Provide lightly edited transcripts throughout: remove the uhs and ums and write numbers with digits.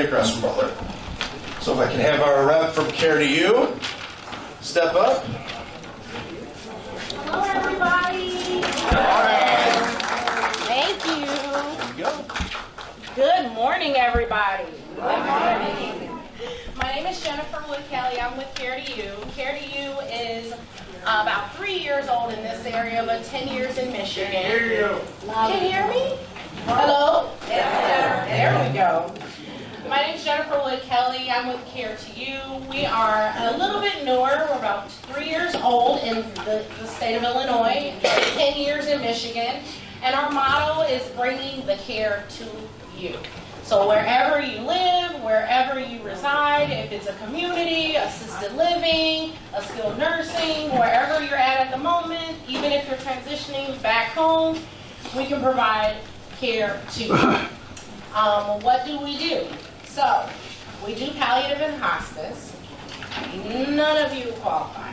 right across from Butler. So if I can have our rep from Care to You step up. Hello, everybody. Thank you. There you go. Good morning, everybody. Good morning. My name is Jennifer Wood-Kelly. I'm with Care to You. Care to You is about 3 years old in this area, but 10 years in Michigan. Can you hear me? Hello? Yes. There we go. My name is Jennifer Wood-Kelly. I'm with Care to You. We are a little bit newer. We're about 3 years old in the state of Illinois, 10 years in Michigan, and our motto is bringing the care to you. So wherever you live, wherever you reside, if it's a community, assisted living, a skilled nursing, wherever you're at the moment, even if you're transitioning back home, we can provide care to you. What do we do? So, we do palliative and hospice. None of you qualify.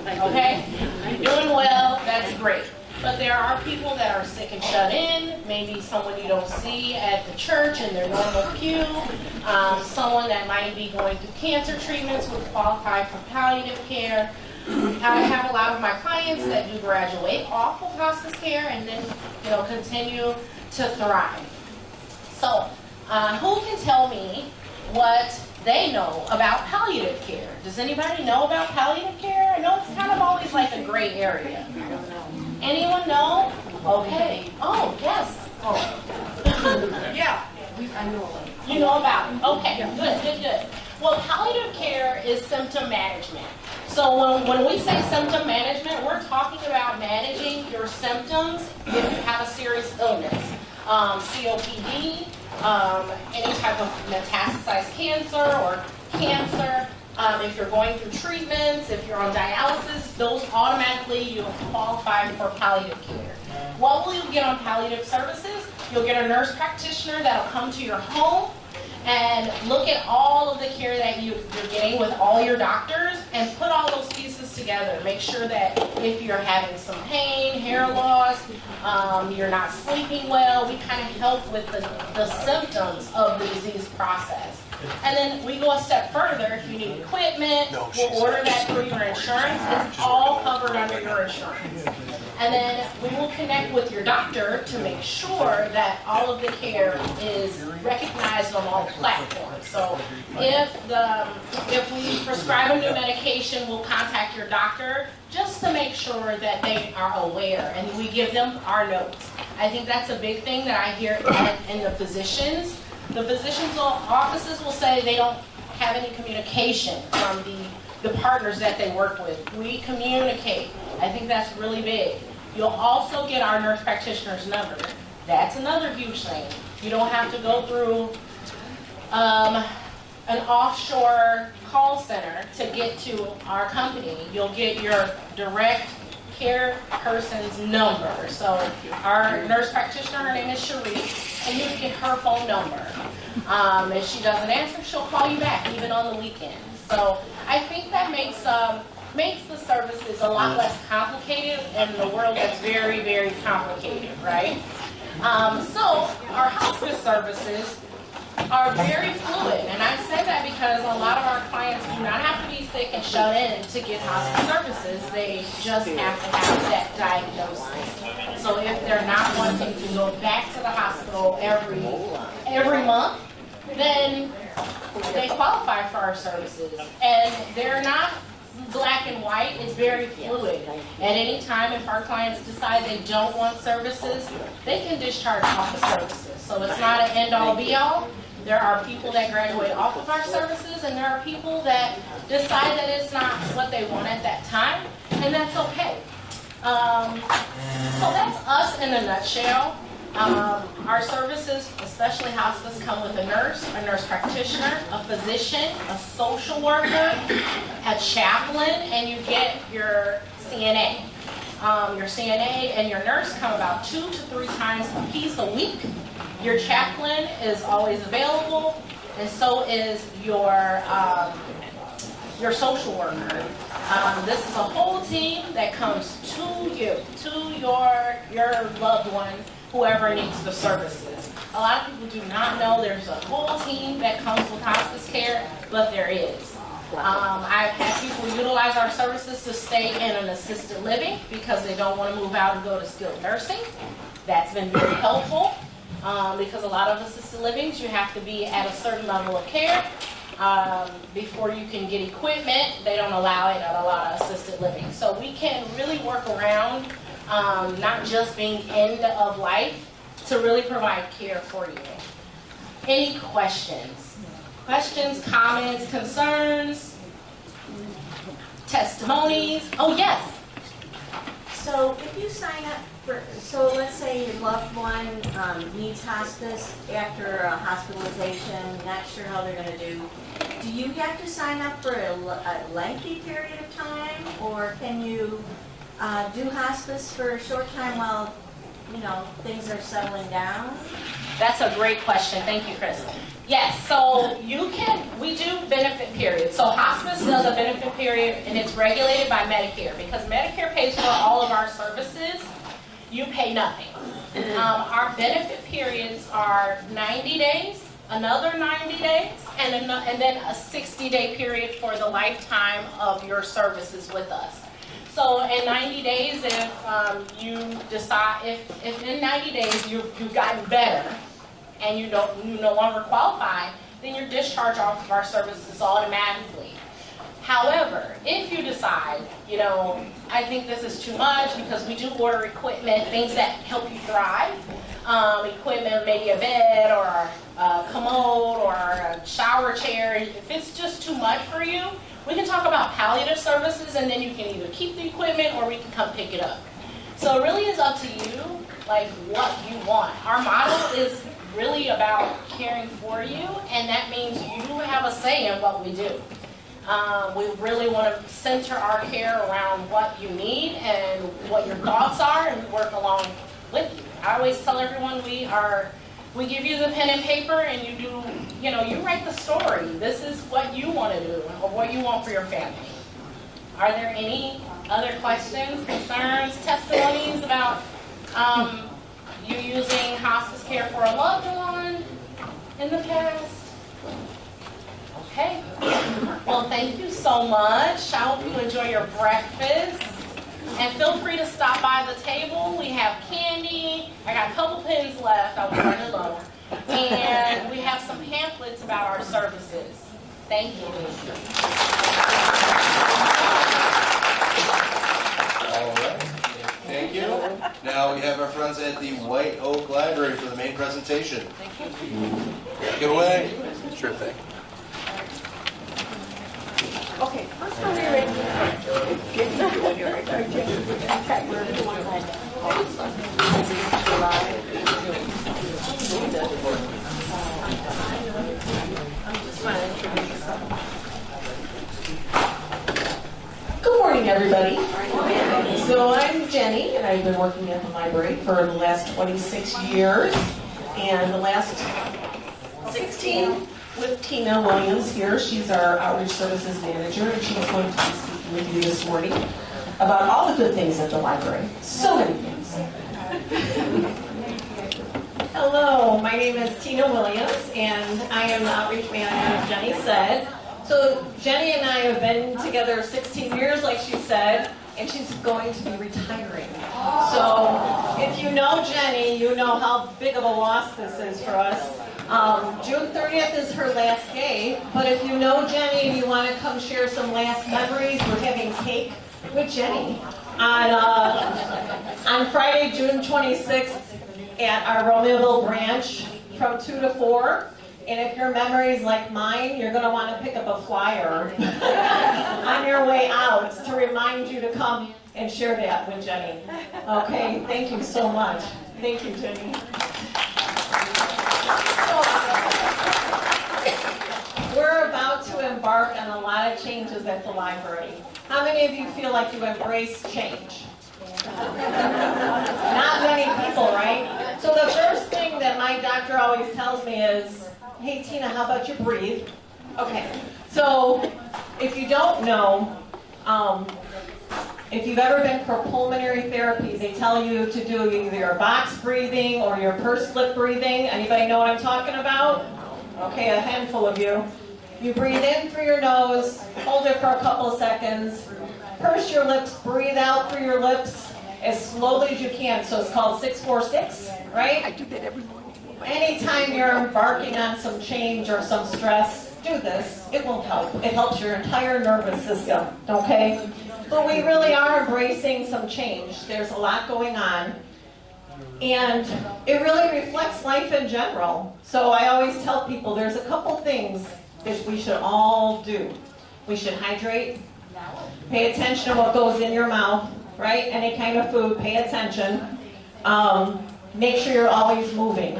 Okay? You're doing well, that's great. But there are people that are sick and shut in, maybe someone you don't see at the church in their normal pew, someone that might be going through cancer treatments would qualify for palliative care. I have a lot of my clients that do graduate off of hospice care and then continue to thrive. So, who can tell me what they know about palliative care? Does anybody know about palliative care? I know it's kind of always like a gray area. Anyone know? Okay. Oh, yes. Oh. Yeah. I know. You know about it. Okay, good. Well, palliative care is symptom management. So when we say symptom management, we're talking about managing your symptoms if you have a serious illness. COPD, any type of metastasized cancer or cancer. If you're going through treatments, if you're on dialysis, those automatically you'll qualify for palliative care. What will you get on palliative services? You'll get a nurse practitioner that'll come to your home and look at all of the care that you're getting with all your doctors and put all those pieces together. Make sure that if you're having some pain, hair loss, you're not sleeping well, we kind of help with the symptoms of the disease process. And then we go a step further. If you need equipment, we'll order that through your insurance. It's all covered under your insurance. And then we will connect with your doctor to make sure that all of the care is recognized on all platforms. So if we prescribe a new medication, we'll contact your doctor just to make sure that they are aware, and we give them our notes. I think that's a big thing that I hear in the physicians. The physicians' offices will say they don't have any communication from the partners that they work with. We communicate. I think that's really big. You'll also get our nurse practitioner's number. That's another huge thing. You don't have to go through an offshore call center to get to our company. You'll get your direct care person's number. So our nurse practitioner, her name is Cherie, and you can get her phone number. If she doesn't answer, she'll call you back, even on the weekends. So I think that makes the services a lot less complicated in the world that's very, very complicated, right? So our hospice services are very fluid, and I say that because a lot of our clients do not have to be sick and shut in to get hospice services. They just have to have that diagnosis. So if they're not wanting to go back to the hospital every month, then they qualify for our services. And they're not black and white, it's very fluid. At any time, if our clients decide they don't want services, they can discharge off the services. So it's not an end-all be-all. There are people that graduate off of our services, and there are people that decide that it's not what they want at that time, and that's okay. So that's us in a nutshell. Our services, especially hospice, come with a nurse practitioner, a physician, a social worker, a chaplain, and you get your CNA. Your CNA and your nurse come about 2 to 3 times a piece a week. Your chaplain is always available, and so is your social worker. This is a whole team that comes to you, to your loved one, whoever needs the services. A lot of people do not know there's a whole team that comes with hospice care, but there is. I've had people utilize our services to stay in an assisted living because they don't want to move out and go to skilled nursing. That's been very helpful because a lot of assisted livings, you have to be at a certain level of care before you can get equipment. They don't allow it at a lot of assisted living. So we can really work around not just being end of life to really provide care for you. Any questions? Questions, comments, concerns, testimonies? Oh, yes. So if you sign up for, so let's say your loved one needs hospice after a hospitalization, not sure how they're going to do you have to sign up for a lengthy period of time, or can you do hospice for a short time while, you know, things are settling down? That's a great question. Thank you, Chris. Yes, so we do benefit periods. So hospice does a benefit period, and it's regulated by Medicare. Because Medicare pays for all of our services, you pay nothing. Our benefit periods are 90 days, another 90 days, and then a 60-day period for the lifetime of your services with us. So in 90 days, if you decide, if in 90 days you've gotten better, and you no longer qualify, then you're discharged off of our services automatically. However, if you decide, you know, I think this is too much, because we do order equipment, things that help you thrive, equipment, maybe a bed or a commode or a shower chair. If it's just too much for you, we can talk about palliative services, and then you can either keep the equipment or we can come pick it up. So it really is up to you, like what you want. Our model is really about caring for you, and that means you have a say in what we do. We really want to center our care around what you need and what your thoughts are, and work along with you. I always tell everyone we give you the pen and paper, and you write the story. This is what you want to do, or what you want for your family. Are there any other questions, concerns, testimonies about you using hospice care for a loved one in the past? Okay. Well, thank you so much. I hope you enjoy your breakfast. And feel free to stop by the table. We have candy. I got a couple pens left. I was running low. And we have some pamphlets about our services. Thank you. All right. Thank you. Now we have our friends at the White Oak Library for the main presentation. Thank you. Take it away. Sure thing. Okay, first one you're ready. Good morning, everybody. So I'm Jenny, and I've been working at the library for the last 26 years, and the last 16 with Tina Williams here. She's our Outreach Services Manager, and she's going to be speaking with you this morning about all the good things at the library. So many things. Hello, my name is Tina Williams, and I am the Outreach Manager, as Jenny said. So Jenny and I have been together 16 years, like she said, and she's going to be retiring. So if you know Jenny, you know how big of a loss this is for us. June 30th is her last day, but if you know Jenny and you want to come share some last memories, we're having cake with Jenny on Friday, June 26th at our Romeoville branch from 2 to 4. And if your memory is like mine, you're going to want to pick up a flyer on your way out to remind you to come and share that with Jenny. Okay, thank you so much. Thank you, Jenny. We're about to embark on a lot of changes at the library. How many of you feel like you embrace change? Not many people, right? So the first thing that my doctor always tells me is, hey, Tina, how about you breathe? Okay, so if you don't know, if you've ever been for pulmonary therapy, they tell you to do either your box breathing or your pursed lip breathing. Anybody know what I'm talking about? Okay, a handful of you. You breathe in through your nose, hold it for a couple of seconds, purse your lips, breathe out through your lips as slowly as you can. So it's called 6-4-6, right? I do that every morning. Anytime you're embarking on some change or some stress, do this. It will help. It helps your entire nervous system, okay? But we really are embracing some change. There's a lot going on. And it really reflects life in general. So I always tell people there's a couple things that we should all do. We should hydrate, pay attention to what goes in your mouth, right? Any kind of food, pay attention. Make sure you're always moving.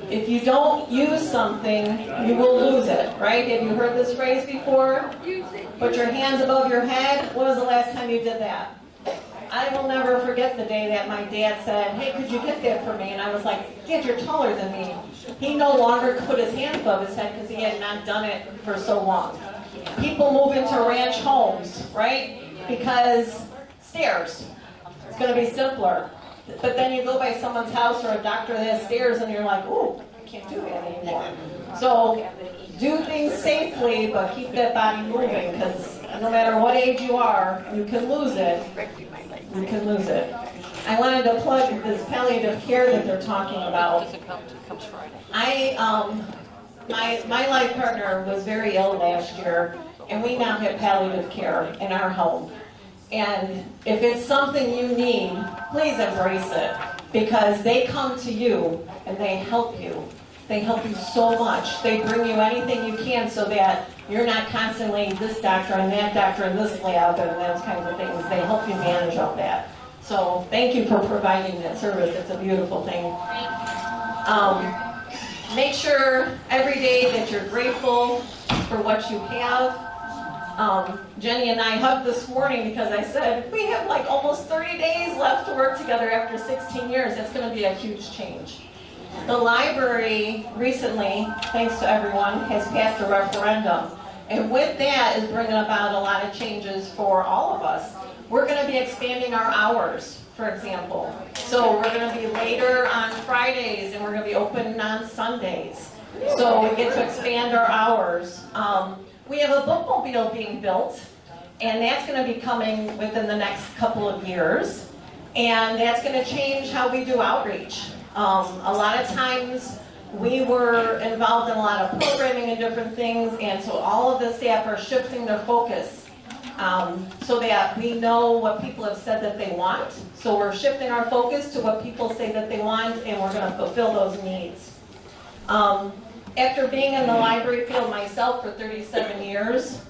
If you don't use something, you will lose it, right? Have you heard this phrase before? Put your hands above your head. When was the last time you did that? I will never forget the day that my dad said, hey, could you get that for me? And I was like, Dad, you're taller than me. He no longer could put his hands above his head because he had not done it for so long. People move into ranch homes, right? Because stairs. It's going to be simpler. But then you go by someone's house or a doctor that has stairs and you're like, ooh, I can't do that anymore. So do things safely, but keep that body moving, because no matter what age you are, you can lose it. You can lose it. I wanted to plug this palliative care that they're talking about. My life partner was very ill last year, and we now have palliative care in our home. And if it's something you need, please embrace it, because they come to you and they help you. They help you so much. They bring you anything you can so that you're not constantly this doctor and that doctor and this lab and those kinds of things. They help you manage all that. So thank you for providing that service. It's a beautiful thing. Make sure every day that you're grateful for what you have. Jenny and I hugged this morning because I said, we have like almost 30 days left to work together after 16 years. It's going to be a huge change. The library recently, thanks to everyone, has passed a referendum. And with that is bringing about a lot of changes for all of us. We're going to be expanding our hours, for example. So we're going to be later on Fridays and we're going to be open on Sundays. So we get to expand our hours. We have a bookmobile being built, and that's going to be coming within the next couple of years. And that's going to change how we do outreach. A lot of times we were involved in a lot of programming and different things, and so all of the staff are shifting their focus so that we know what people have said that they want. So we're shifting our focus to what people say that they want, and we're going to fulfill those needs. After being in the library field myself for 37 years,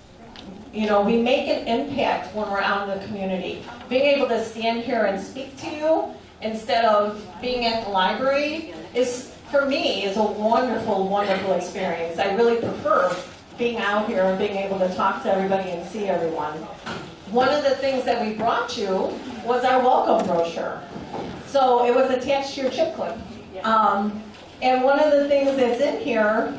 you know, we make an impact when we're out in the community. Being able to stand here and speak to you instead of being at the library is, for me, is a wonderful, wonderful experience. I really prefer being out here and being able to talk to everybody and see everyone. One of the things that we brought you was our welcome brochure. So it was attached to your chip clip. And one of the things that's in here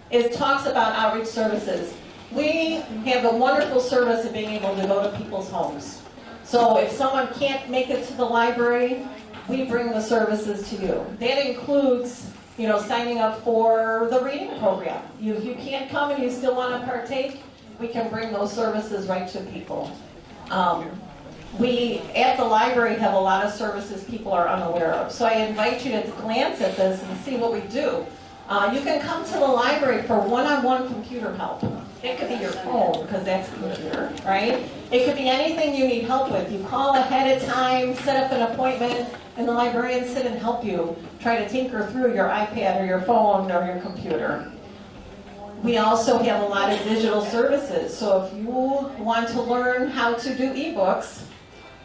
is talks about outreach services. We have a wonderful service of being able to go to people's homes. So if someone can't make it to the library, we bring the services to you. That includes, you know, signing up for the reading program. If you can't come and you still want to partake, we can bring those services right to people. We, at the library, have a lot of services people are unaware of. So I invite you to glance at this and see what we do. You can come to the library for one-on-one computer help. It could be your phone, because that's a computer, right? It could be anything you need help with. You call ahead of time, set up an appointment, and the librarians sit and help you try to tinker through your iPad or your phone or your computer. We also have a lot of digital services. So if you want to learn how to do ebooks,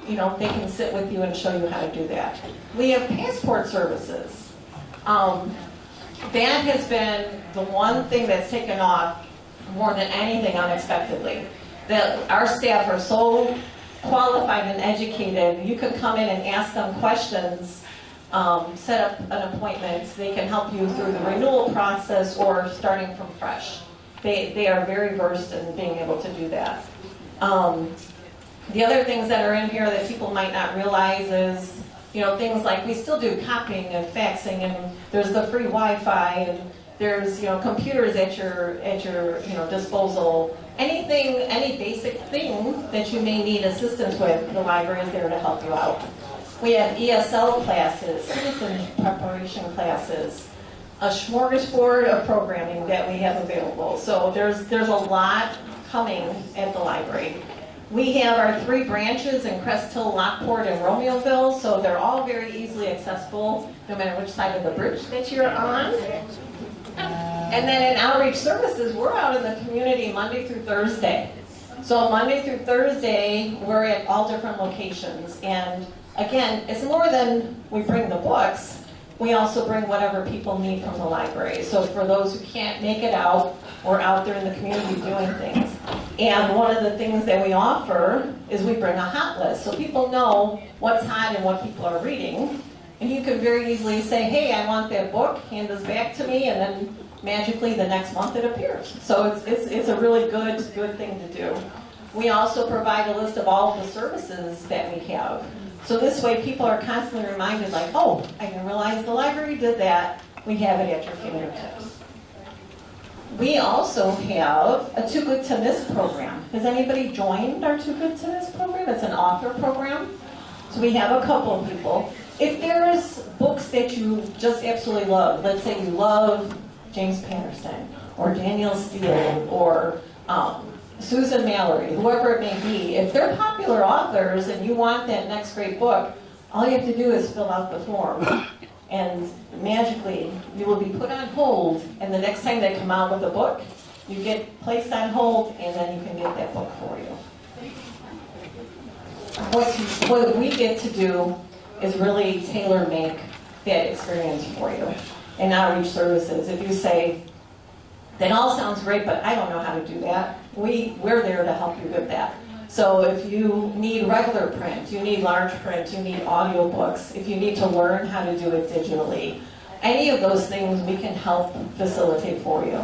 you know, they can sit with you and show you how to do that. We have passport services. That has been the one thing that's taken off more than anything unexpectedly. That our staff are so qualified and educated, you can come in and ask them questions, set up an appointment. They can help you through the renewal process or starting from fresh. They are very versed in being able to do that. The other things that are in here that people might not realize is, you know, things like we still do copying and faxing, and there's the free Wi-Fi, and there's, you know, computers at your you know, disposal. Anything, any basic thing that you may need assistance with, the library is there to help you out. We have ESL classes, citizen preparation classes, a smorgasbord of programming that we have available. So there's a lot coming at the library. We have our 3 branches in Crest Hill, Lockport, and Romeoville, so they're all very easily accessible, no matter which side of the bridge that you're on. And then in outreach services, we're out in the community Monday through Thursday. So Monday through Thursday, we're at all different locations. And again, it's more than we bring the books. We also bring whatever people need from the library. So for those who can't make it out, we're out there in the community doing things. And one of the things that we offer is we bring a hot list. So people know what's hot and what people are reading. And you can very easily say, hey, I want that book, hand this back to me, and then magically the next month it appears. So it's a really good thing to do. We also provide a list of all of the services that we have. So this way people are constantly reminded, like, oh, I didn't realize the library did that. We have it at your fingertips. We also have a Too Good to Miss program. Has anybody joined our Too Good to Miss program? It's an author program. So we have a couple of people. If there's books that you just absolutely love, let's say you love James Patterson or Danielle Steele or Susan Mallory, whoever it may be, if they're popular authors and you want that next great book, all you have to do is fill out the form. And magically, you will be put on hold, and the next time they come out with a book, you get placed on hold, and then you can get that book for you. What we get to do is really tailor-make that experience for you. In outreach services, if you say, that all sounds great, but I don't know how to do that, we're there to help you with that. So if you need regular print, you need large print, you need audiobooks, if you need to learn how to do it digitally, any of those things we can help facilitate for you.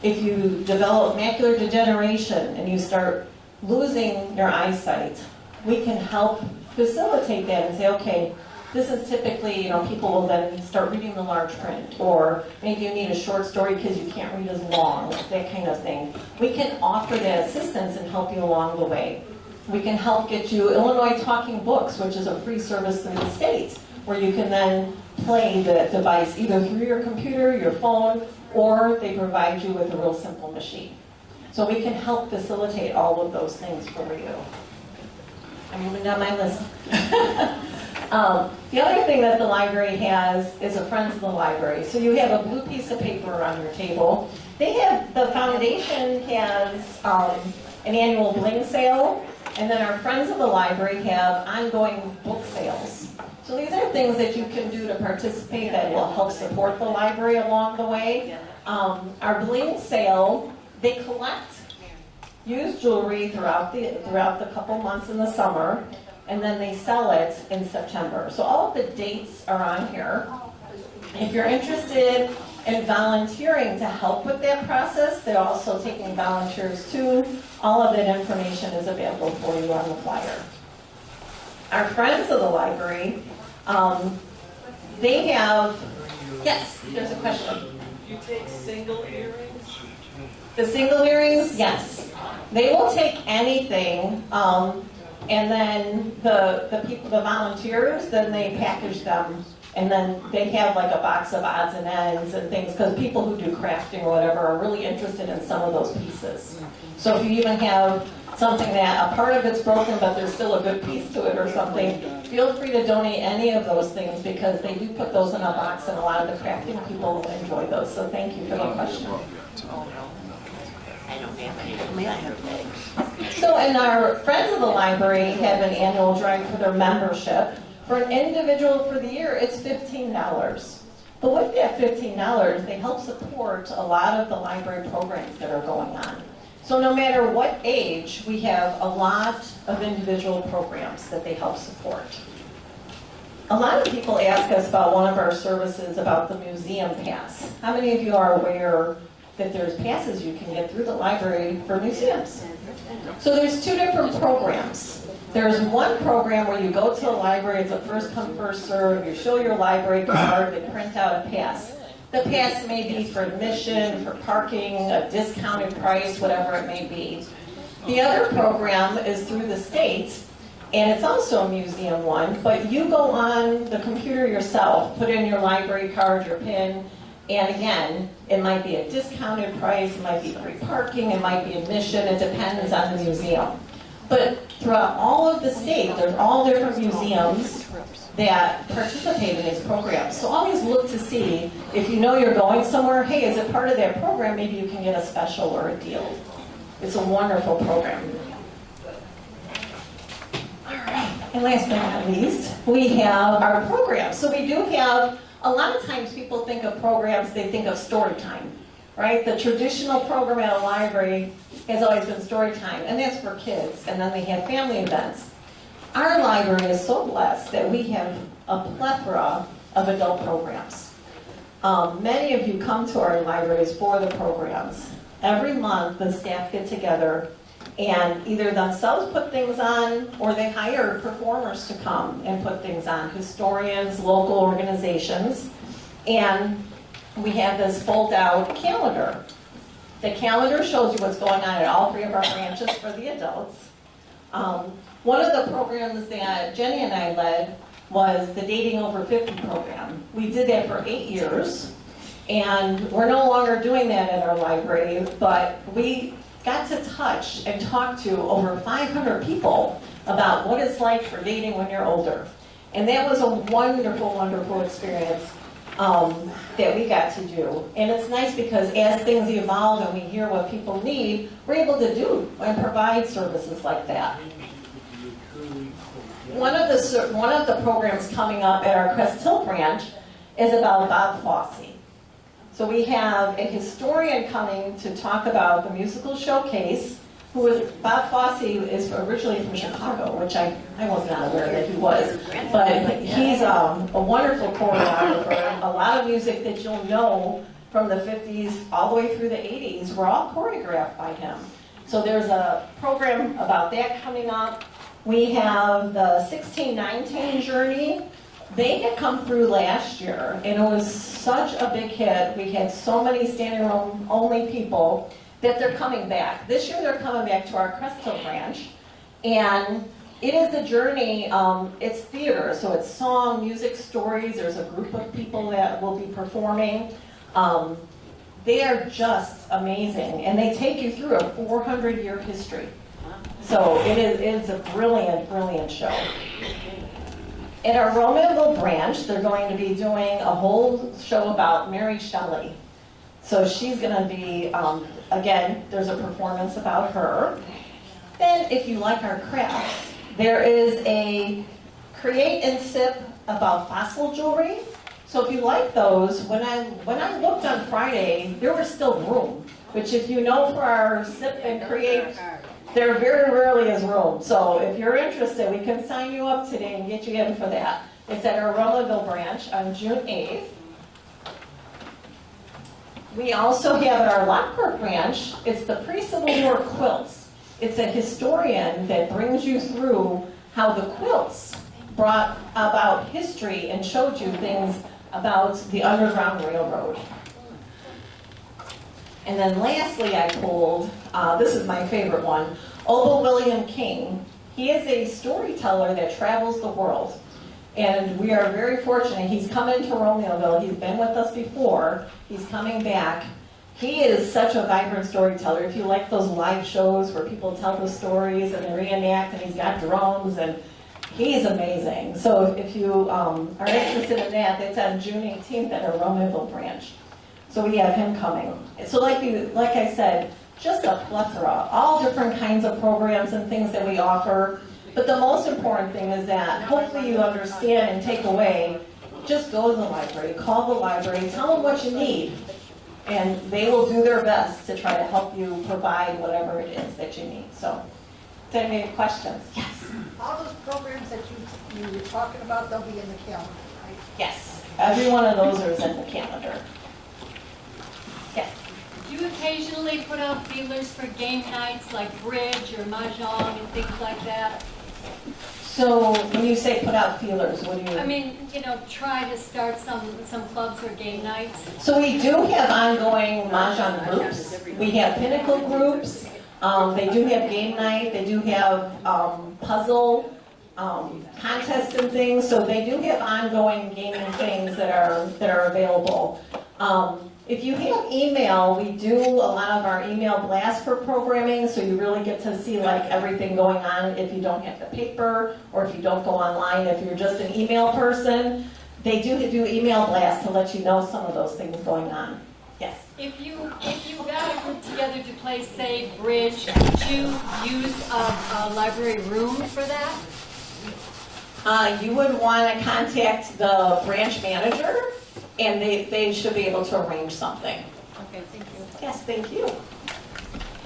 If you develop macular degeneration and you start losing your eyesight, we can help facilitate that and say, okay, this is typically, you know, people will then start reading the large print, or maybe you need a short story because you can't read as long, that kind of thing. We can offer that assistance and help you along the way. We can help get you Illinois Talking Books, which is a free service through the state, where you can then play the device either through your computer, your phone, or they provide you with a real simple machine. So we can help facilitate all of those things for you. I'm moving down my list. The other thing that the library has is a Friends of the Library. So you have a blue piece of paper on your table. The foundation has an annual bling sale, and then our Friends of the Library have ongoing book sales. So these are things that you can do to participate that will help support the library along the way. Our bling sale, they collect used jewelry throughout the couple months in the summer, and then they sell it in September. So all of the dates are on here. If you're interested in volunteering to help with that process, they're also taking volunteers too. All of that information is available for you on the flyer. Our Friends of the Library, they have, yes, there's a question. You take single earrings? The single earrings, yes. They will take anything, and then the people, the volunteers, then they package them, and then they have like a box of odds and ends and things, because people who do crafting or whatever are really interested in some of those pieces. So if you even have something that a part of it's broken, but there's still a good piece to it or something, feel free to donate any of those things, because they do put those in a box, and a lot of the crafting people enjoy those. So thank you for the question. I don't have any. I mean, I have bags. So in our Friends of the Library have an annual drawing for their membership. For an individual for the year, it's $15. But with that $15, they help support a lot of the library programs that are going on. So no matter what age, we have a lot of individual programs that they help support. A lot of people ask us about one of our services about the museum pass. How many of you are aware that there's passes you can get through the library for museums? So there's two different programs. There's one program where you go to the library, it's a first come, first serve, you show your library card, they print out a pass. The pass may be for admission, for parking, a discounted price, whatever it may be. The other program is through the state, and it's also a museum one, but you go on the computer yourself, put in your library card, your PIN, and again, it might be a discounted price, it might be free parking, it might be admission, it depends on the museum. But throughout all of the state, there's all different museums that participate in these programs. So always look to see, if you know you're going somewhere, hey, is it part of that program, maybe you can get a special or a deal. It's a wonderful program. All right, and last but not least, we have our programs. So we do have, a lot of times people think of programs, they think of story time, right? The traditional program at a library has always been story time, and that's for kids, and then they have family events. Our library is so blessed that we have a plethora of adult programs. Many of you come to our libraries for the programs. Every month, the staff get together and either themselves put things on, or they hire performers to come and put things on, historians, local organizations, and we have this fold-out calendar. The calendar shows you what's going on at all three of our branches for the adults. One of the programs that Jenny and I led was the Dating Over 50 program. We did that for 8 years, and we're no longer doing that at our library, but we got to touch and talk to over 500 people about what it's like for dating when you're older. And that was a wonderful, wonderful experience that we got to do. And it's nice because as things evolve and we hear what people need, we're able to do and provide services like that. One of the programs coming up at our Crest Hill branch is about Bob Fosse. So we have a historian coming to talk about the musical showcase. Bob Fosse is originally from Chicago, which I was not aware that he was. But he's a wonderful choreographer. A lot of music that you'll know from the 50s all the way through the 80s were all choreographed by him. So there's a program about that coming up. We have the 1619 journey. They had come through last year, and it was such a big hit. We had so many standing room only people that they're coming back. This year they're coming back to our Crest Hill branch, and it is a journey, it's theater, so it's song, music, stories. There's a group of people that will be performing. They are just amazing, and they take you through a 400-year history. So it's a brilliant, brilliant show. At our Romanville branch, they're going to be doing a whole show about Mary Shelley. So she's going to be, again, there's a performance about her. Then, if you like our crafts, there is a create and sip about fossil jewelry. So if you like those, when I looked on Friday, there was still room. Which, if you know, for our sip and create, there very rarely is room. So if you're interested, we can sign you up today and get you in for that. It's at our Romanville branch on June 8th. We also have at our Lockport branch, it's the pre-Civil War quilts. It's a historian that brings you through how the quilts brought about history and showed you things about the Underground Railroad. And then lastly, I pulled, this is my favorite one, Obo William King. He is a storyteller that travels the world. And we are very fortunate. He's come into Romeoville. He's been with us before. He's coming back. He is such a vibrant storyteller. If you like those live shows where people tell the stories and they reenact, and he's got drums, and he's amazing. So if you are interested in that, it's on June 18th at our Romeoville branch. So we have him coming. So like I said, just a plethora, all different kinds of programs and things that we offer. But the most important thing is that hopefully you understand and take away, just go to the library, call the library, tell them what you need, and they will do their best to try to help you provide whatever it is that you need. So, is there any questions? Yes? All those programs that you were talking about, they'll be in the calendar, right? Yes. Every one of those is in the calendar. Yes. Do you occasionally put out feelers for game nights like bridge or mahjong and things like that? So when you say put out feelers, what do you? I mean, try to start some clubs or game nights. So we do have ongoing Mahjong groups. We have pinnacle groups. They do have game night. They do have puzzle contests and things. So they do have ongoing gaming things that are available. If you have email, we do a lot of our email blasts for programming, so you really get to see like everything going on if you don't have the paper or if you don't go online. If you're just an email person, they do email blasts to let you know some of those things going on. Yes? If you got a group together to play, say, bridge, would you use a library room for that? You would want to contact the branch manager, and they should be able to arrange something. Okay, thank you. Yes, thank you. I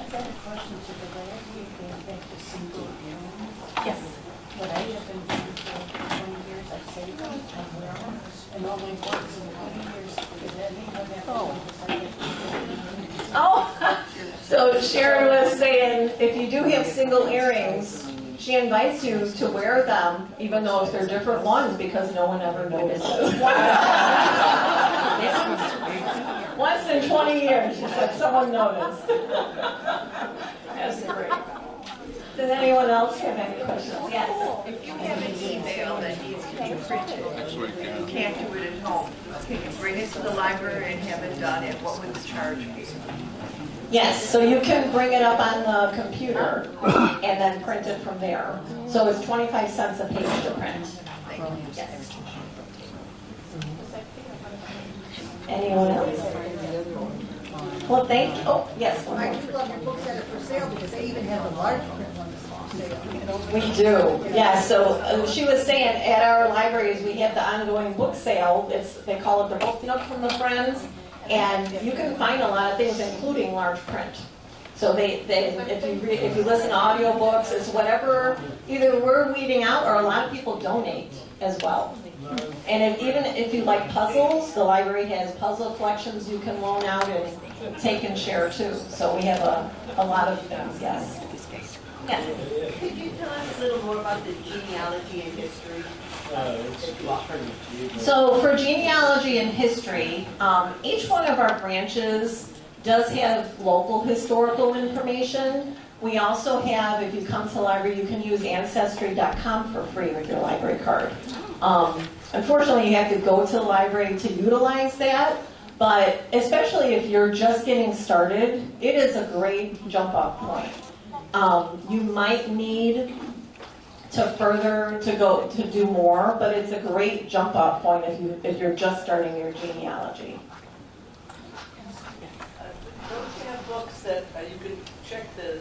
got a question to the lawyer. We can back to single room. Yes. What I have been doing for 20 years, I saved them, I wear them, and all my books in 20 years. Because that means I have to Oh, so Sharon was saying, if you do have single earrings, she invites you to wear them, even though if they're different ones, because no one ever notices. Once in 20 years, she said, someone noticed. That's great. Does anyone else have any questions? Yes. If you have an email that needs to be printed, you can't do it at home. Can you bring it to the library and have it done, and what would the charge be? Yes, so you can bring it up on the computer and then print it from there. So it's 25 cents a page to print. Yes. Anyone else? Well, thank you. Oh, yes. One I more. do love your books that are for sale because they even have the large print ones for sale. We do, yeah. So she was saying at our libraries we have the ongoing book sale. They call it the Book Nook from the Friends, and you can find a lot of things, including large print. So if you listen to audiobooks, it's whatever either we're weeding out or a lot of people donate as well. And even if you like puzzles, the library has puzzle collections you can loan out and take and share too. So we have a lot of things, yes. Yes. Could you tell us a little more about the genealogy and history? So for genealogy and history, each one of our branches does have local historical information. We also have, if you come to the library, you can use Ancestry.com for free with your library card. Unfortunately, you have to go to the library to utilize that, but especially if you're just getting started, it is a great jump-off point. You might need to do more, but it's a great jump-off point if you're just starting your genealogy. Don't you have books that you can check the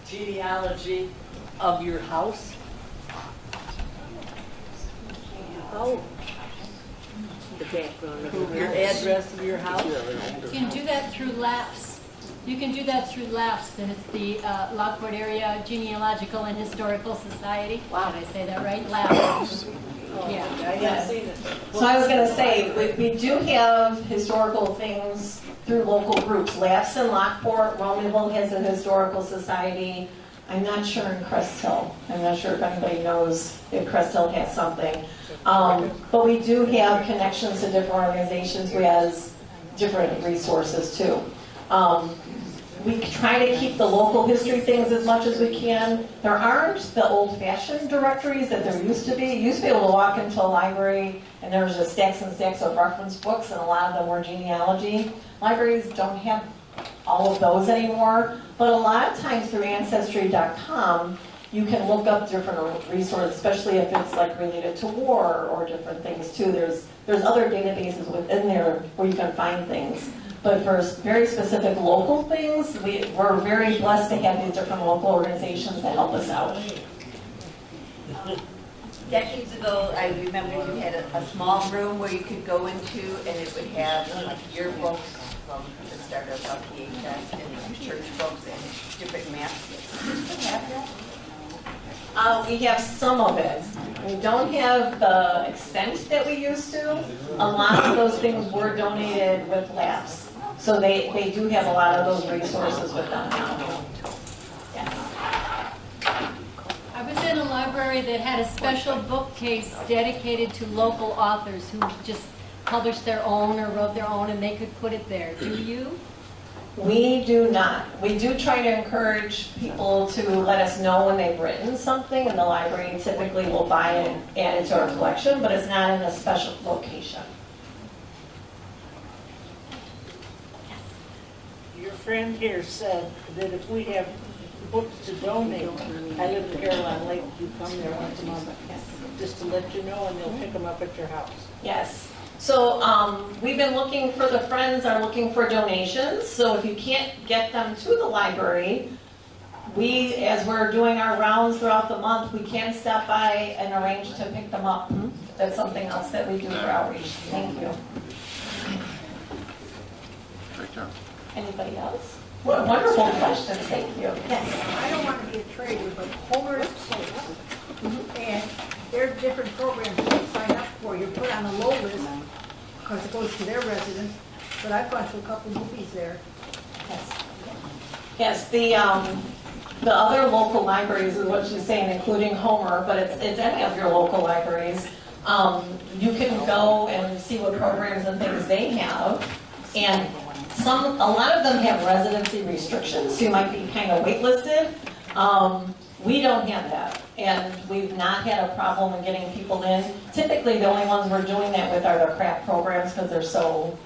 genealogy of your house? Oh. The background of Your address of your house? You can do that through LAPS. You can do that through LAPS, and it's the Lockport Area Genealogical and Historical Society. Wow. Did I say that right? LAPS. Yeah. I haven't seen it. So I was going to say, we do have historical things through local groups. Laughs in Lockport, Romanville has a historical society. I'm not sure in Crest Hill. I'm not sure if anybody knows if Crest Hill has something. But we do have connections to different organizations who has different resources too. We try to keep the local history things as much as we can. There aren't the old-fashioned directories that there used to be. You used to be able to walk into a library and there was just stacks and stacks of reference books, and a lot of them were genealogy. Libraries don't have all of those anymore, but a lot of times through Ancestry.com, you can look up different resources, especially if it's like related to war or different things too. There's other databases within there where you can find things. But for very specific local things, we're very blessed to have these different local organizations that help us out. Decades ago, I remember you had a small room where you could go into, and it would have like yearbooks from the start of PHS and church books and different maps. Does this still have that? We have some of it. We don't have the extent that we used to. A lot of those things were donated with LAPS. So they do have a lot of those resources with them now. Yes. I was in a library that had a special bookcase dedicated to local authors who just published their own or wrote their own, and they could put it there. Do you? We do not. We do try to encourage people to let us know when they've written something, and the library typically will buy it and add it to our collection, but it's not in a special location. Your friend here said that if we have books to donate, I live in Caroline Lake, you come there once a month, just to let you know, and they'll pick them up at your house. Yes. So we've been looking for, the friends are looking for donations. So if you can't get them to the library, we, as we're doing our rounds throughout the month, we can stop by and arrange to pick them up. That's something else that we do for outreach. Thank you. Anybody else? What wonderful questions. Thank you. Yes. I don't want to be a trader, but Homer is close. And there are different programs you can sign up for. You're put on a low list because it goes to their residents. But I've gone to a couple movies there. Yes. Yes, the other local libraries is what she's saying, including Homer, but it's any of your local libraries. You can go and see what programs and things they have. And a lot of them have residency restrictions, so you might be kind of waitlisted. We don't have that, and we've not had a problem in getting people in. Typically, the only ones we're doing that with are the craft programs because they're so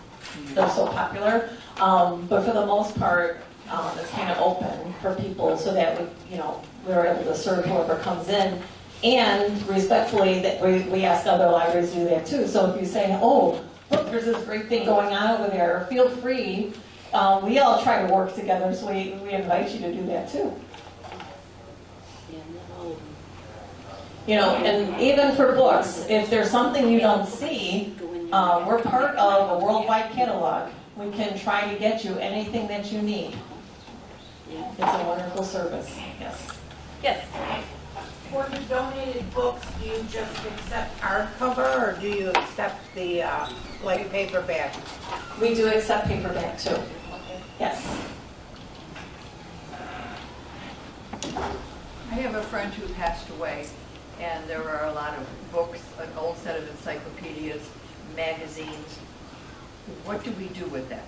popular. But for the most part, it's kind of open for people so that we're able to serve whoever comes in. And respectfully, that we ask other libraries to do that too. So if you say, oh, look, there's this great thing going on over there, feel free. We all try to work together, so we invite you to do that too. And even for books, if there's something you don't see, we're part of a worldwide catalog. We can try to get you anything that you need. It's a wonderful service. Yes. Yes. For the donated books, do you just accept hardcover, or do you accept the like paperback? We do accept paperback too. Yes. I have a friend who passed away, and there were a lot of books, an old set of encyclopedias, magazines. What do we do with that?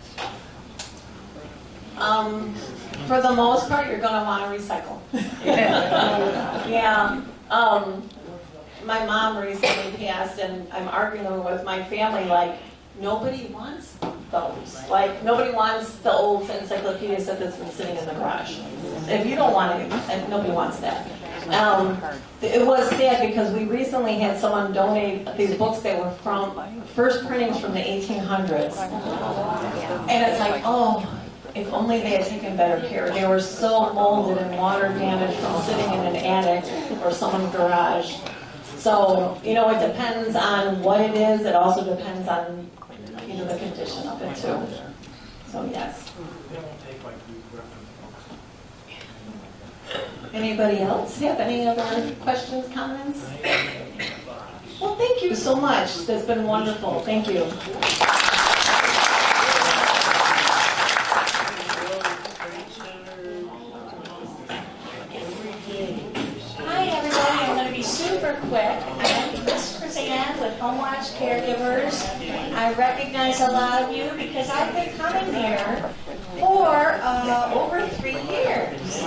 For the most part, you're going to want to recycle. Yeah. My mom recently passed, and I'm arguing with my family, like, nobody wants those. Like, nobody wants the old encyclopedia set that's been sitting in the garage. If you don't want it, nobody wants that. It was sad because we recently had someone donate these books that were from first printings from the 1800s. And it's like, oh, if only they had taken better care. They were so molded and water damaged from sitting in an attic or someone's garage. So, it depends on what it is. It also depends on, the condition of it too. So, yes. Anybody else have any other questions, comments? Well, thank you so much. That's been wonderful. Thank you. Hi, everybody. I'm going to be super quick. I'm Miss Chrisanne with Homewatch Caregivers. I recognize a lot of you because I've been coming here for over 3 years.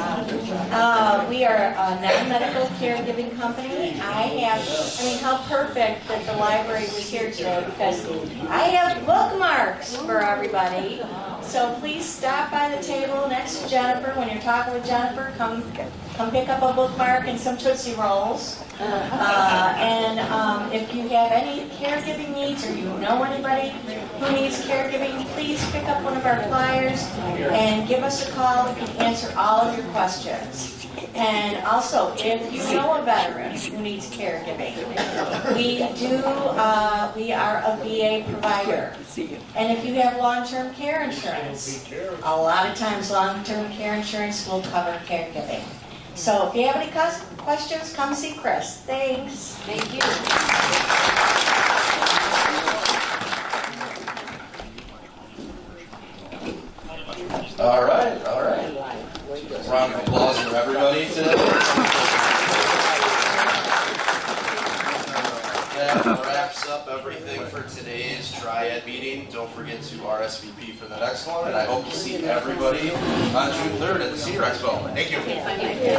We are a non-medical caregiving company. How perfect that the library was here today because I have bookmarks for everybody. So please stop by the table next to Jennifer. When you're talking with Jennifer, come pick up a bookmark and some Tootsie Rolls. And if you have any caregiving needs or you know anybody who needs caregiving, please pick up one of our flyers and give us a call. We can answer all of your questions. And also, if you know a veteran who needs caregiving, we are a VA provider. And if you have long-term care insurance, a lot of times long-term care insurance will cover caregiving. So if you have any questions, come see Chris. Thanks. Thank you. All right. Round of applause for everybody today. that wraps up everything for today's Triad meeting. Don't forget to RSVP for the next one, and I hope to see everybody on June 3rd at the Senior Expo. Thank you.